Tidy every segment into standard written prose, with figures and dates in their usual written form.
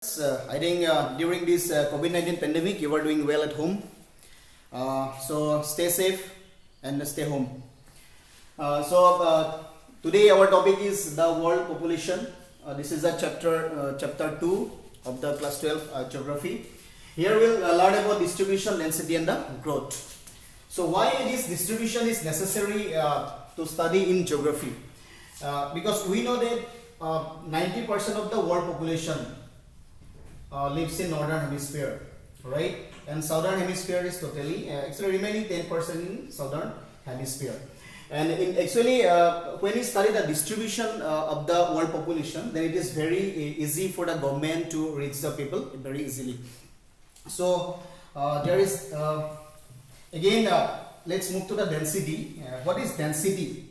I think during this COVID-19 pandemic, you are doing well at home. So stay safe and stay home. Today our topic is the world population. This is a chapter 2 of the class 12 geography. Here we'll learn about distribution, density, and the growth. So why this distribution is necessary to study in geography? Because we know that 90% of the world population lives in northern hemisphere, right? And southern hemisphere is totally actually remaining 10% in southern hemisphere. And when you study the distribution of the world population, then it is very easy for the government to reach the people very easily. So there is again let's move to the density. What is density?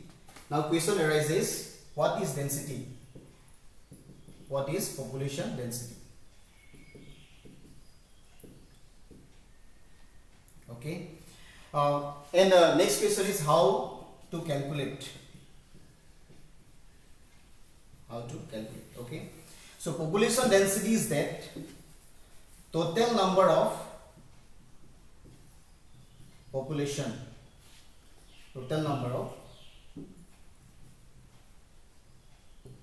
Now question arises: what is density? What is population density? Okay, and next question is how to calculate. How to calculate? Okay, so population density is that total number of population, total number of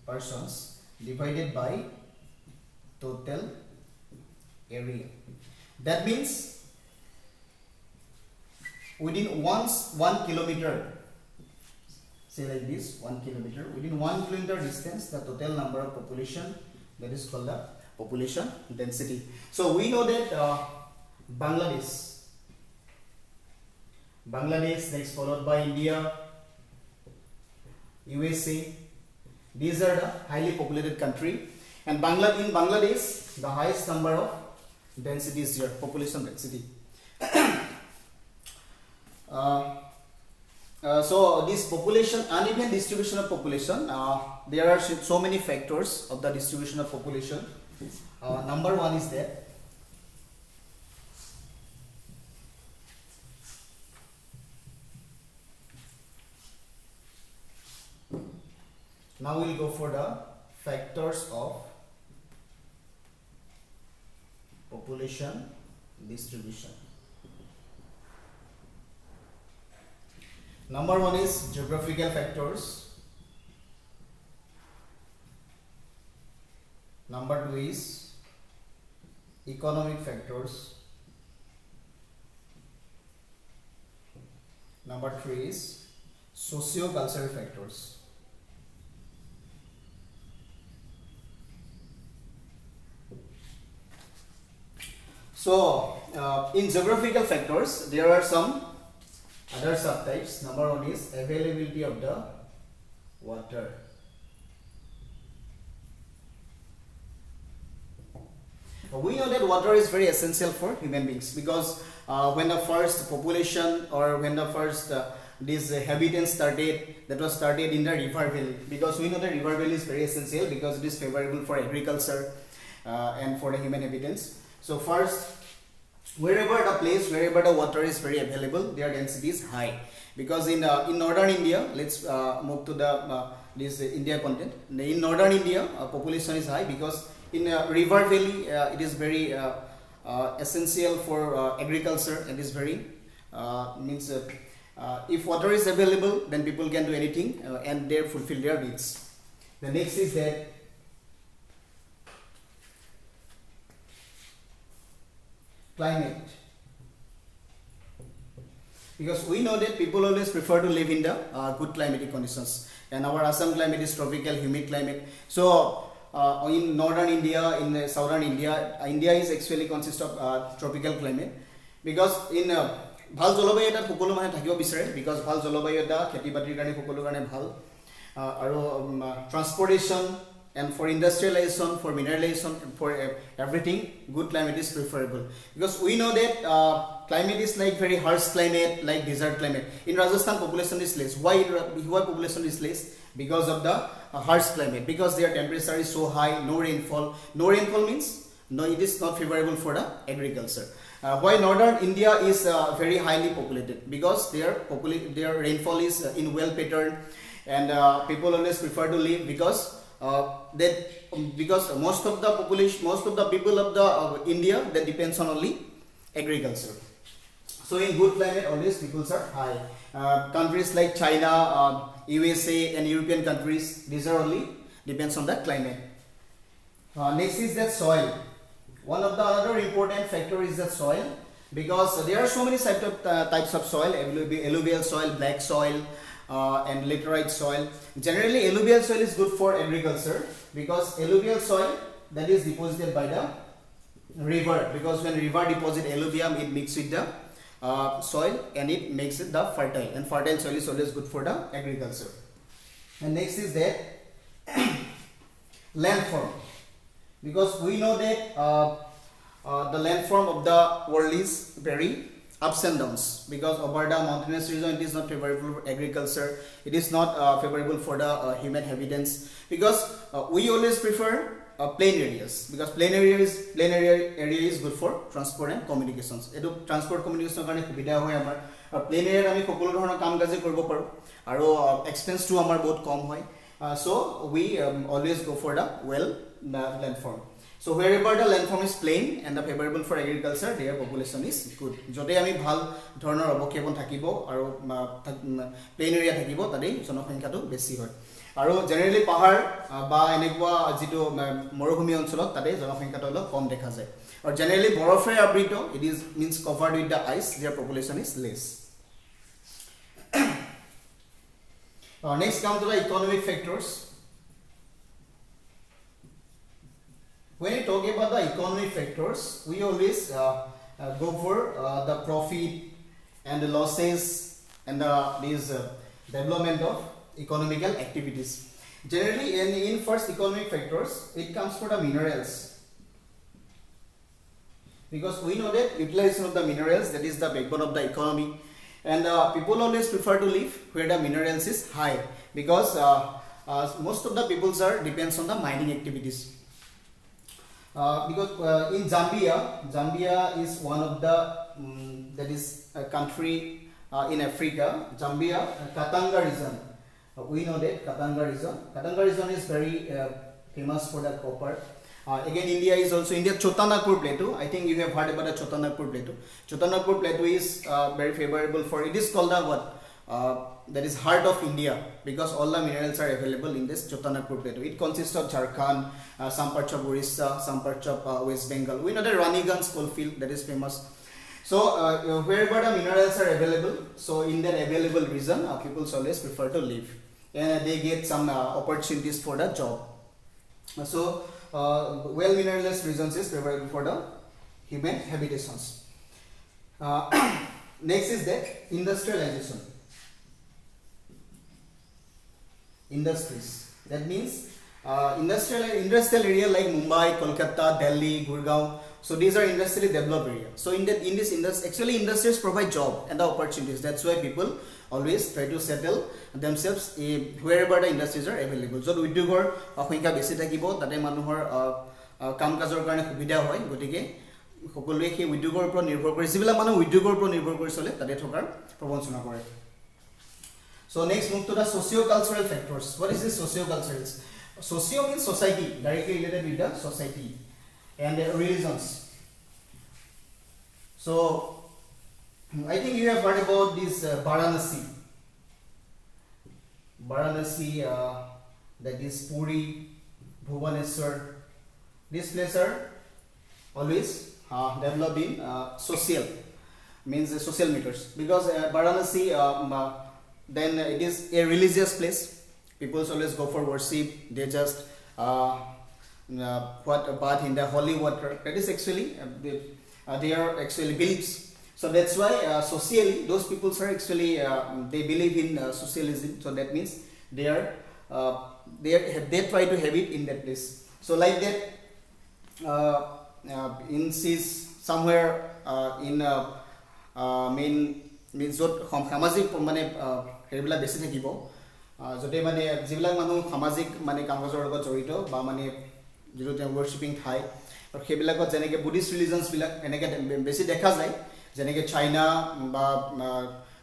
persons divided by total area. That means within 1 kilometer, say like this, 1 kilometer, within 1 kilometer distance, the total number of population, that is called the population density. So we know that Bangladesh, next followed by India, USA, these are the highly populated country, and in Bangladesh the highest number of density is here, population density. So this population, uneven distribution of population, there are so many factors of the distribution of population. Number one is that now we'll go for the factors of population distribution. Number one is geographical factors. Number two is economic factors. Number three is socio-cultural factors. So in geographical factors, there are some other subtypes. Number one is availability of the water. We know that water is very essential for human beings, because when the first population or when the first these inhabitants started, that was started in the river valley, because we know the river valley is very essential because it is favorable for agriculture and for the human inhabitants. So first, wherever the water is very available, their density is high, because in northern India, let's move to the this India content. In northern India, population is high because in river valley it is very essential for agriculture, and is very means if water is available, then people can do anything and they fulfill their needs. The next is that climate, because we know that people always prefer to live in the good climatic conditions, and our Assam climate is tropical, humid climate. So in northern India, in southern India, India is actually consists of tropical climate, because in ভাল জলবায়ু এটা সকলো মানুহে থাকিব বিচাৰে, because ভাল জলবায়ু এটা খেতি বাতিৰ কাৰণে সকলো কাৰণে ভাল, আৰু transportation and for industrialization, for mineralization, for everything, good climate is preferable, because we know that climate is like very harsh climate, like desert climate. In Rajasthan, population is less. Why population is less? Because of the harsh climate, because their temperature is so high, no rainfall. No rainfall means no, it is not favorable for the agriculture. Why northern India is very highly populated? Because their rainfall is in well pattern, and people always prefer to live, because that because most of the population, most of the people of the India, that depends on only agriculture. So in good climate always peoples are high. Countries like China, USA and European countries, these are only depends on the climate. Next is that soil. One of the other important factor is the soil, because there are so many types of soil: alluvial soil, black soil, and laterite soil. Generally alluvial soil is good for agriculture, because alluvial soil, that is deposited by the river, because when river deposit alluvium, it mixes with the soil and it makes it the fertile, and fertile soil is always good for the agriculture. And next is that landform, because we know that the landform of the world is very ups and downs, because over the mountainous region it is not favorable for agriculture, it is not favorable for the human inhabitants, because we always prefer plain areas, because plain area is good for transport and communications. Eto transport communication karone subida hoy amar plain area ami kokolo dhoroner kam kaje koribo paru aro expense to amar bahut kom hoy. So we always go for the well landform. So wherever the landform is plain and the favorable for agriculture, their population is good. Jote ami bhal dhoroner obokebon thakibo aro plain area thakibo tade janosankhya to beshi hoy. আৰু generally পাহাৰ বা এনেকুৱা যেটো মৰুভূমি অঞ্চলত তাতে জনসংখ্যাটো অলপ কম দেখা যায়, আৰু জেনাৰেলি বৰফেৰে আবৃত, it is means covered with the ice, their population is less. Next come to the economic factors. When you talk about the economic factors, we always go for the profit and the losses and these development of economical activities. Generally in first economic factors, it comes for the minerals, because we know that utilization of the minerals, that is the backbone of the economy, and people always prefer to live where the minerals is high, because most of the peoples are depends on the mining activities. Because in Zambia is one of the that is a country in Africa. Zambia, Katanga region. We know that Katanga region is very famous for the copper. Again, India is also Chotanagpur Plateau. I think you have heard about the Chotanagpur Plateau. Chotanagpur Plateau is very favorable for, it is called the that is heart of India, because all the minerals are available in this Chotanagpur Plateau. It consists of Jharkhand, some parts of Orissa, some parts of West Bengal. We know the Raniganj coal field, that is famous. So wherever the minerals are available, so in that available region, people always prefer to live, and they get some opportunities for the job. So well mineralized regions is favorable for the human habitations. Next is that industrialization. Industries, that means industrial area like Mumbai, Kolkata, Delhi, Gurgaon. So these are industrially developed area. So in this industry, actually industries provide job and the opportunities. That's why people always try to settle themselves wherever the industries are available. So udyogor সংখ্যা বেছি থাকিব, তাতে মানুহৰ কাম কাজৰ কাৰণে সুবিধা হয়, গতিকে সকলোৱে সেই উদ্যোগৰ ওপৰত নিৰ্ভৰ কৰি, যিবিলাক মানুহ উদ্যোগৰ ওপৰত নিৰ্ভৰ কৰি চলে তাতে থকাৰ প্ৰবঞ্চনা কৰে. So next move to the socio-cultural factors. What is this socio-cultural? Socio means society, directly related with the society, and religions. So I think you have heard about this Varanasi, that is Puri, Bhubaneswar. These places are always developed in social, means social meters, because Varanasi, then it is a religious place. People always go for worship. They just bath in the holy water. That is actually they are actually beliefs. So that's why socially those people are actually they believe in socialism. So that means they try to have it in that place. So like that in somewhere in means য'ত সামাজিক মানে সেইবিলাক বেছি থাকিব, য'তে মানে যিবিলাক মানুহ সামাজিক মানে কাম কাজৰ লগত জড়িত বা মানে যিটো ৱৰ্শ্বিপিং ঠাই, আৰু সেইবিলাকত যেনেকৈ বুদ্ধিষ্ট ৰিলিজনছবিলাক এনেকৈ বেছি দেখা যায়, যেনেকৈ চাইনা বা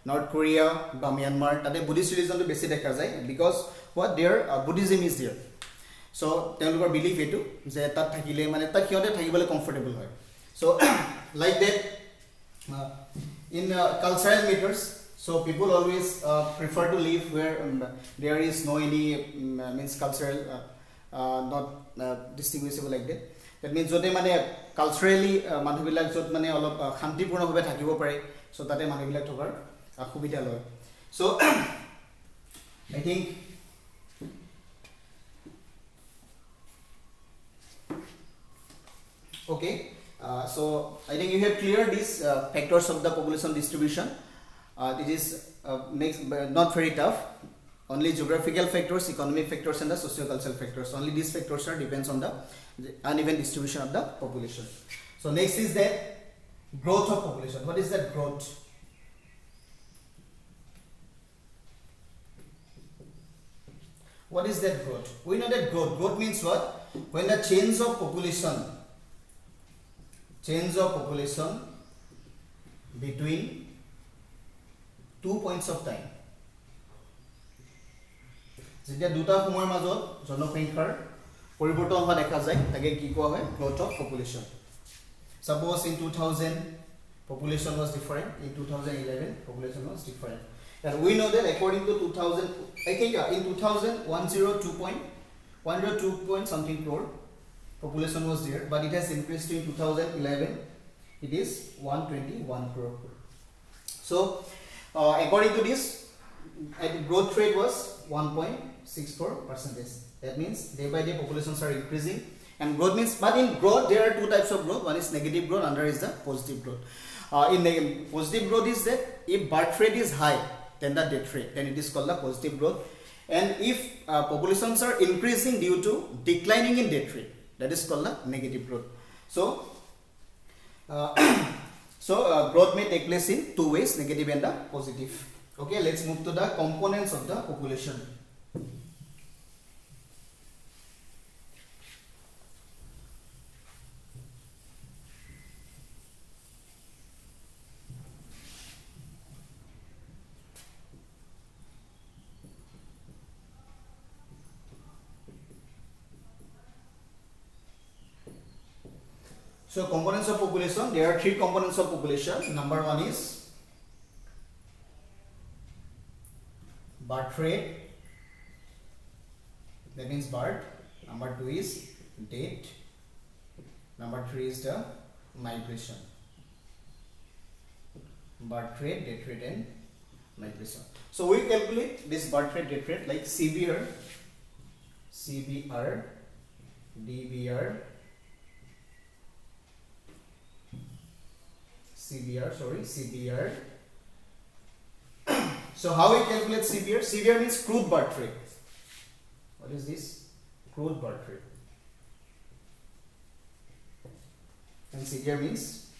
নৰ্থ কোৰিয়া বা ম্যানমাৰ, তাতে বুদ্ধিষ্ট ৰিলিজনটো বেছি দেখা যায়, because what their Buddhism is there. So তেওঁলোকৰ বিলিভ এটো যে তাত থাকিলে মানে তাত কিয়তে থাকিবলৈ কমফৰ্টেবল হয় so like that in cultural matters so people always prefer to live where there is no any means cultural not distinguishable like that means jote mane culturally মানুহ বিলাক যত মানে অলপ শান্তিপূৰ্ণ ভাবে থাকিব পাৰে so তাতে মানুহ বিলাক থকাৰ সুবিধা লয় so I think okay so I think you have cleared these factors of the population distribution it is makes not very tough only geographical factors economic factors and the socio-cultural factors only these factors are depends on the uneven distribution of the population so next is that growth of population what is that growth what is that growth we know that growth means what when the change of population between 2 points of time যেতিয়া দুটা সময়ৰ মাজত জনসংখ্যাৰ পৰিৱৰ্তন হোৱা দেখা যায় তাকে কি কোৱা হয় growth of population suppose in 2000 population was different in 2011 population was different and we know that according to 2000 I think in 2000 102 point something crore population was there but it has increased to in 2011 it is 121 crore so according to this growth rate was 1.64%. That means day by day populations are increasing and growth means but in growth there are two types of growth one is negative growth another is the positive growth in positive growth is that if birth rate is high then the death rate then it is called the positive growth and if populations are increasing due to declining in death rate that is called the negative growth so growth may take place in two ways negative and the positive okay let's move to the components of the population so components of population there are three components of population number one is birth rate that means birth number two is date number three is the migration birth rate date rate and migration so we calculate this birth rate date rate like CBR DBR CBR so how we calculate CBR CBR means crude birth rate what is this crude birth rate and CBR means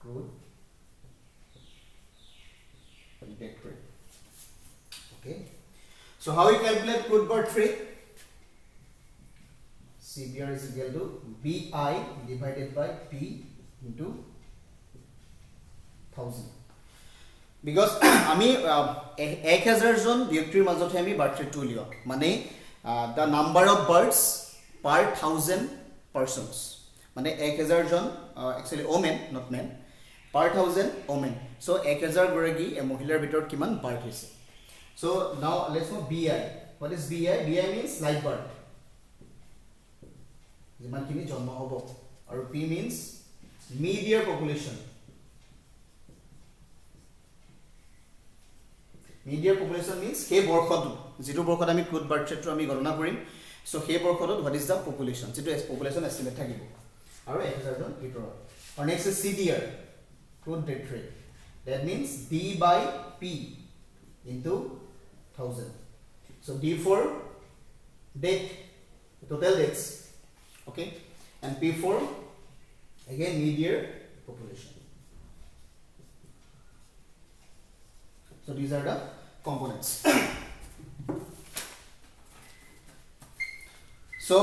crude death rate okay so how we calculate crude birth rate CBR is equal to BI divided by P into 1000 because আমি 1000 জন ব্যক্তিৰ মাজত আমি birth rate two লিও মানে the number of births per 1000 persons মানে 1000 জন actually women not men per 1000 women so 1000 গৰাকী মহিলাৰ ভিতৰত কিমান বাৰ্থ হৈছে so now let's know BI what is BI means live birth যিমানখিনি জন্ম হ'ব আৰু P means mid-year population mid-year population means সেই বৰ্ষটো যেটো বৰ্ষত আমি ক্ৰুড বাৰ্থ ৰেটটো আমি গণনা কৰিম সো সেই বৰ্ষটো what is the population যেটো population estimate থাকিব আৰু 1000 জন ভিতৰত আৰু next is CDR crude death rate that means D by P into 1000 so D for death total deaths okay and P for again mid-year population so these are the components so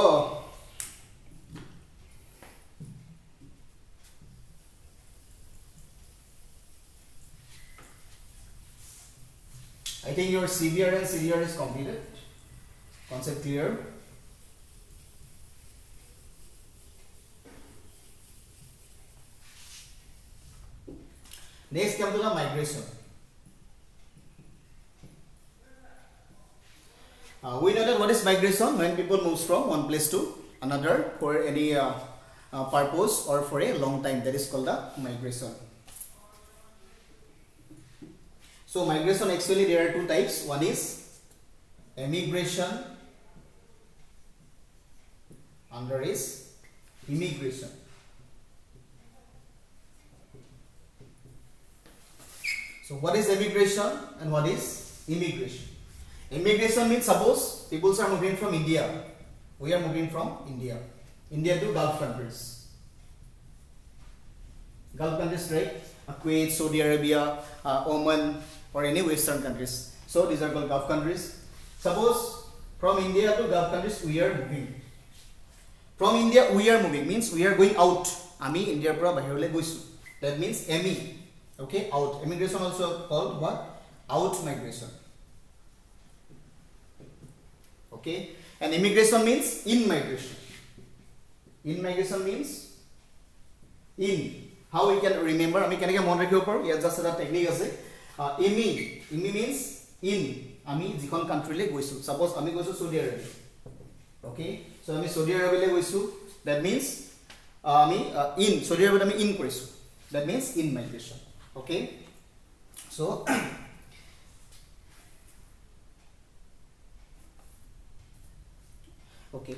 I think your CBR and CDR is completed Concept clear? Next come to the migration. We know that what is migration? When people moves from one place to another for any purpose or for a long time, that is called the migration. So migration, actually there are two types. One is emigration, another is immigration. So what is emigration and what is immigration? Immigration means, suppose people are moving from India. We are moving from India to Gulf countries. Gulf countries, right? Kuwait, Saudi Arabia, Oman, or any Western countries. So these are called Gulf countries. Suppose from India to Gulf countries we are moving. From India we are moving means we are going out. Ami India pura bahirole goisu. That means emi. Okay, out. Immigration also called what? Out migration. Okay, and immigration means in migration. In migration means in. How we can remember? Ami keneke mon rakhibo paru? Here just a technique ase. Emi means in. Ami jikhon country le goisu. Suppose ami goisu Saudi Arabia. Okay, so ami Saudi Arabia le goisu. That means ami in Saudi Arabia ami in korisu. That means in migration. Okay, so okay,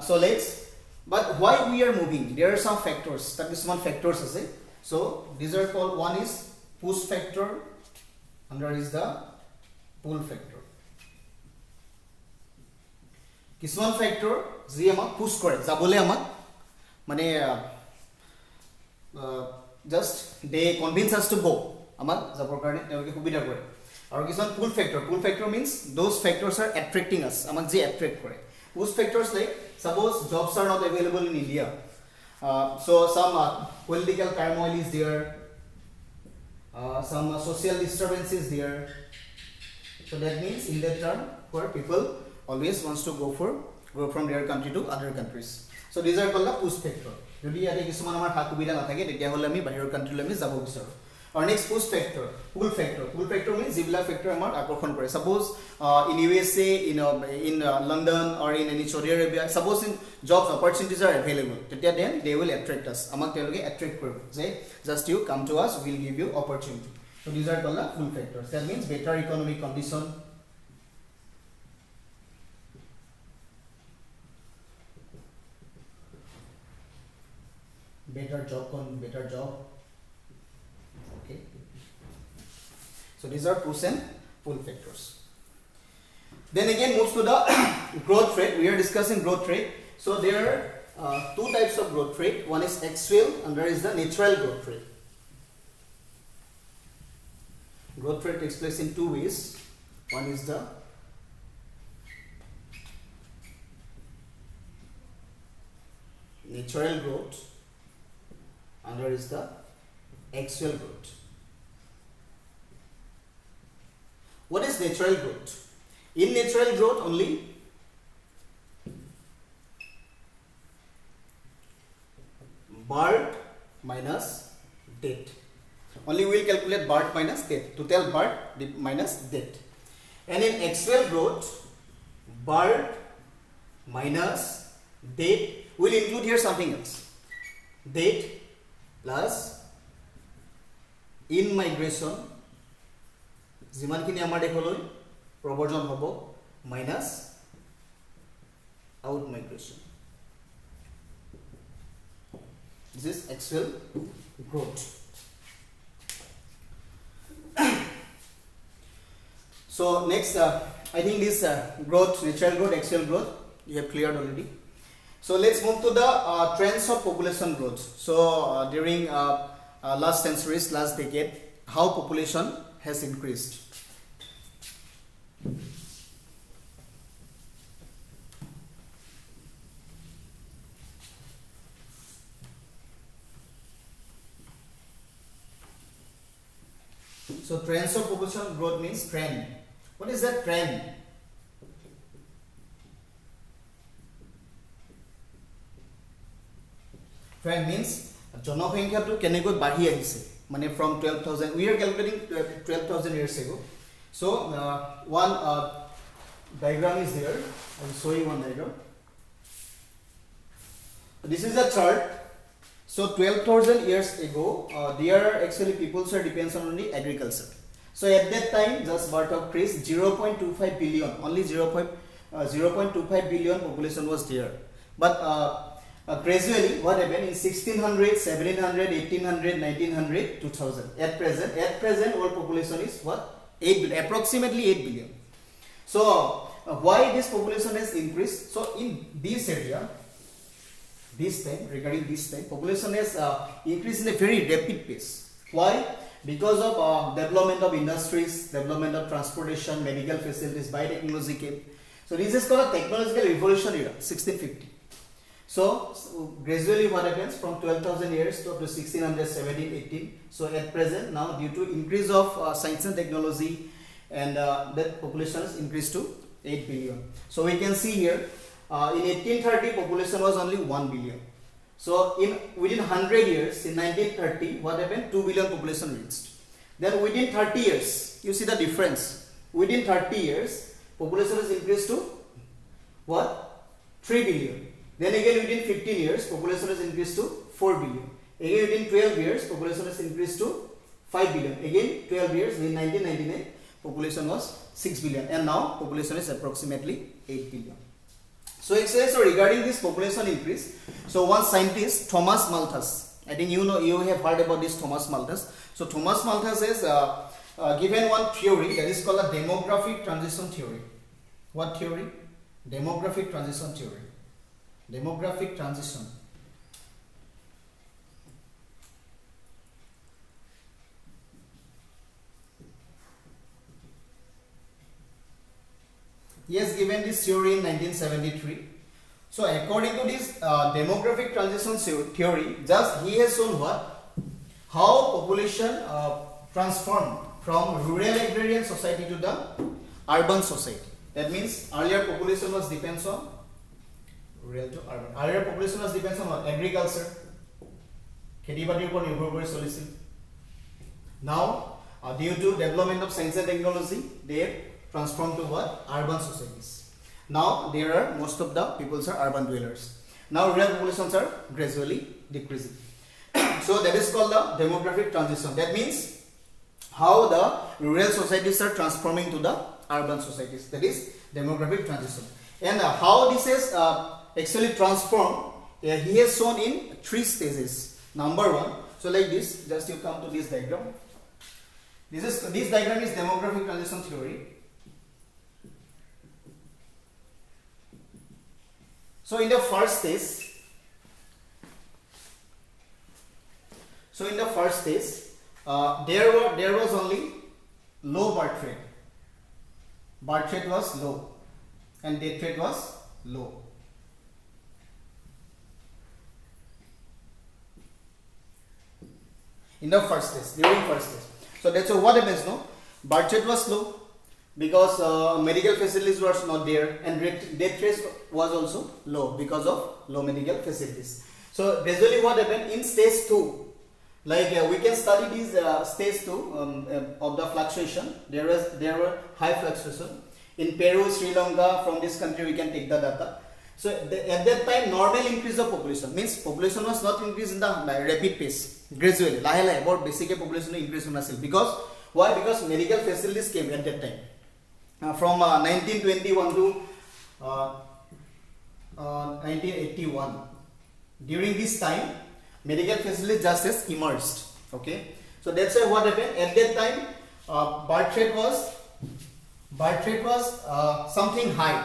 so let's. But why we are moving? There are some factors. That is one factors ase. So these are called, one is push factor, another is the pull factor. Kisman factor ji amak push kore jabole amak mane just they convince us to go. Amak jabor karone teloke subida kore. Aru kisman pull factor means those factors are attracting us. Amak je attract kore. Push factors like, suppose jobs are not available in India. So some political turmoil is there. Some social disturbance is there. So that means in that term where people always wants to go from their country to other countries. So these are called the push factor. Jodi yate kisuman amar hakubida nathake tetia hole ami bahiror country le ami jabo bisaru. Or next, push factor, pull factor. Pull factor means jibla factor amar akorshon kore. Suppose in USA, in London or in any Saudi Arabia, suppose in jobs opportunities are available, then they will attract us. Amak teloke attract kore. Say just you come to us, we will give you opportunity. So these are called the pull factors. That means better economic condition, better job. Okay. So these are push and pull factors. Then again moves to the growth rate. We are discussing growth rate. So there are two types of growth rate. One is actual and there is the natural growth rate. Growth rate takes place in two ways. One is the natural growth and there is the actual growth. What is natural growth? In natural growth only birth minus death. Only we will calculate birth minus death. To tell birth minus death. And in actual growth, birth minus death will include here something else. Death plus in migration jimankhini amar dekholoi proborjon hobo minus out migration. This is actual growth. So next, I think this growth, natural growth, actual growth, you have cleared already. So let's move to the trends of population growth. So during last centuries, last decade, how population has increased. So trends of population growth means trend. What is that trend? Friend means জনসংখ্যাটো কেনেকৈ বাঢ়ি আহিছে মানে from 12,000 we are calculating 12,000 years ago. So one diagram is there. I will show you one diagram. This is a chart. So 12,000 years ago there actually peoples are depends on only agriculture. So at that time just birth of Christ 0.25 billion, only 0.25 billion population was there. But gradually what happened in 1600, 1700, 1800, 1900, 2000. At present world population is what? 8 billion, approximately 8 billion. So why this population has increased? So in this area, regarding this time, population has increased in a very rapid pace. Why? Because of development of industries, development of transportation, medical facilities, biotechnology came. So this is called a technological revolution era, 1650. So gradually what happens from 12,000 years to up to 1600, 17, 18. So at present now due to increase of science and technology and that population has increased to 8 billion. So we can see here in 1830 population was only 1 billion. So within 100 years in 1930 what happened? 2 billion population reached. Then within 30 years you see the difference. Within 30 years population has increased to what? 3 billion. Then again within 15 years population has increased to 4 billion. Again within 12 years population has increased to 5 billion. Again 12 years in 1999 population was 6 billion and now population is approximately 8 billion. So regarding this population increase, so one scientist Thomas Malthus, I think you have heard about this Thomas Malthus. So Thomas Malthus has given one theory that is called a demographic transition theory. What theory? Demographic transition theory. Demographic transition. He has given this theory in 1973. So according to this demographic transition theory, just he has shown what? How population transformed from rural agrarian society to the urban society. That means earlier population was depends on rural to urban. Earlier population was depends on what? Agriculture. খেতি বাতিৰ ওপৰত নিৰ্ভৰ কৰি চলিছিল. Now due to development of science and technology they transformed to what? Urban societies. Now there are most of the peoples are urban dwellers. Now rural populations are gradually decreasing. So that is called the demographic transition. That means how the rural societies are transforming to the urban societies. That is demographic transition. And how this is actually transformed, he has shown in 3 stages. Number 1, so like this, just you come to this diagram. This diagram is demographic transition theory. So in the first stage, there was only low birth rate. Birth rate was low and death rate was low. In the first stage, during first stage. So that's what happens, no? Birth rate was low because medical facilities were not there, and death rate was also low because of low medical facilities. So gradually what happened in stage 2, like we can study this stage 2 of the fluctuation. There were high fluctuation in Peru, Sri Lanka. From this country we can take the data. So at that time normal increase of population means population was not increased in the rapid pace. Gradually lahe about basic population increase because why? Because medical facilities came at that time. From 1921 to 1981, during this time medical facilities just has emerged. Okay, so that's why what happened at that time, birth rate was something high,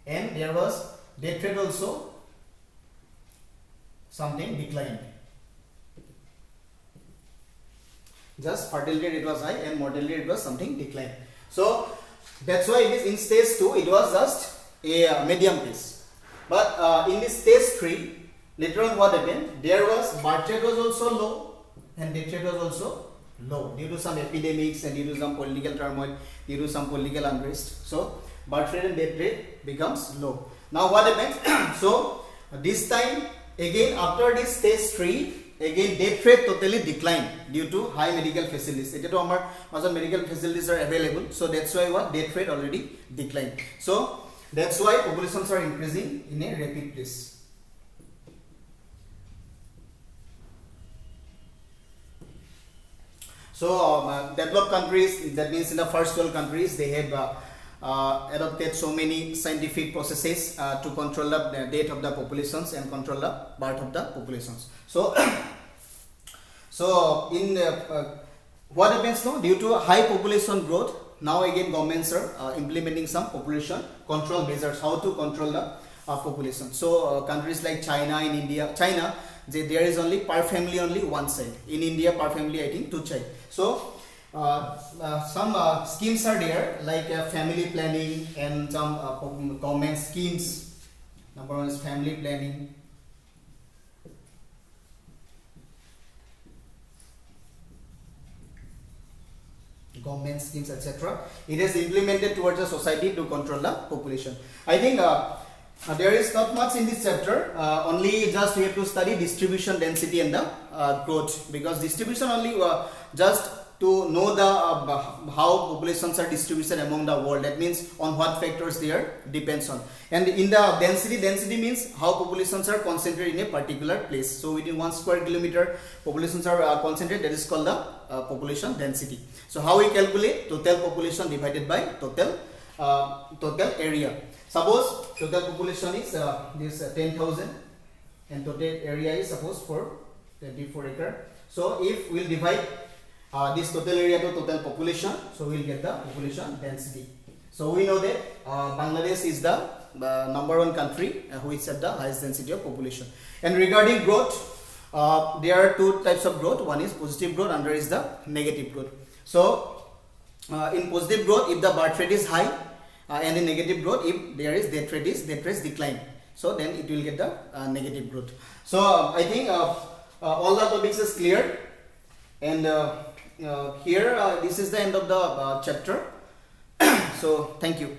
and there was death rate also something declined. Just fertility rate was high and mortality rate was something declined. So that's why it is in stage 2 it was just a medium pace. But in this stage 3 later on what happened, there was birth rate was also low and death rate was also low due to some epidemics and due to some political turmoil, due to some political unrest. So birth rate and death rate becomes low. Now what happens? So This time again after this stage 3 again death rate totally declined due to high medical facilities. It is our medical facilities are available, so that's why what death rate already declined. So that's why populations are increasing in a rapid pace. So developed countries, that means in the first world countries, they have adopted so many scientific processes to control the death of the populations and control the birth of the populations. So in what happens now, due to high population growth, now again governments are implementing some population control measures, how to control the population. So countries like China, in India, there is only per family only one child. In India, per family I think 2 child. So some schemes are there, like family planning and some government schemes. Number one is family planning. Government schemes, etc. It is implemented towards the society to control the population. I think there is not much in this chapter. Only just we have to study distribution, density, and the growth, because distribution only just to know the how populations are distributed among the world. That means on what factors they are depends on. And in the density means how populations are concentrated in a particular place. So within 1 square kilometer, populations are concentrated. That is called the population density. So how we calculate total population divided by total area. Suppose total population is this 10,000 and total area is suppose for 24 acre. So if we'll divide this total area to total population, so we'll get the population density. So we know that Bangladesh is the number 1 country which has the highest density of population. And regarding growth, there are 2 types of growth. One is positive growth, another is the negative growth. So in positive growth, if the birth rate is high, and in negative growth, if there is death rate decline, so then it will get the negative growth. So I think all the topics is clear, and here this is the end of the chapter. So thank you.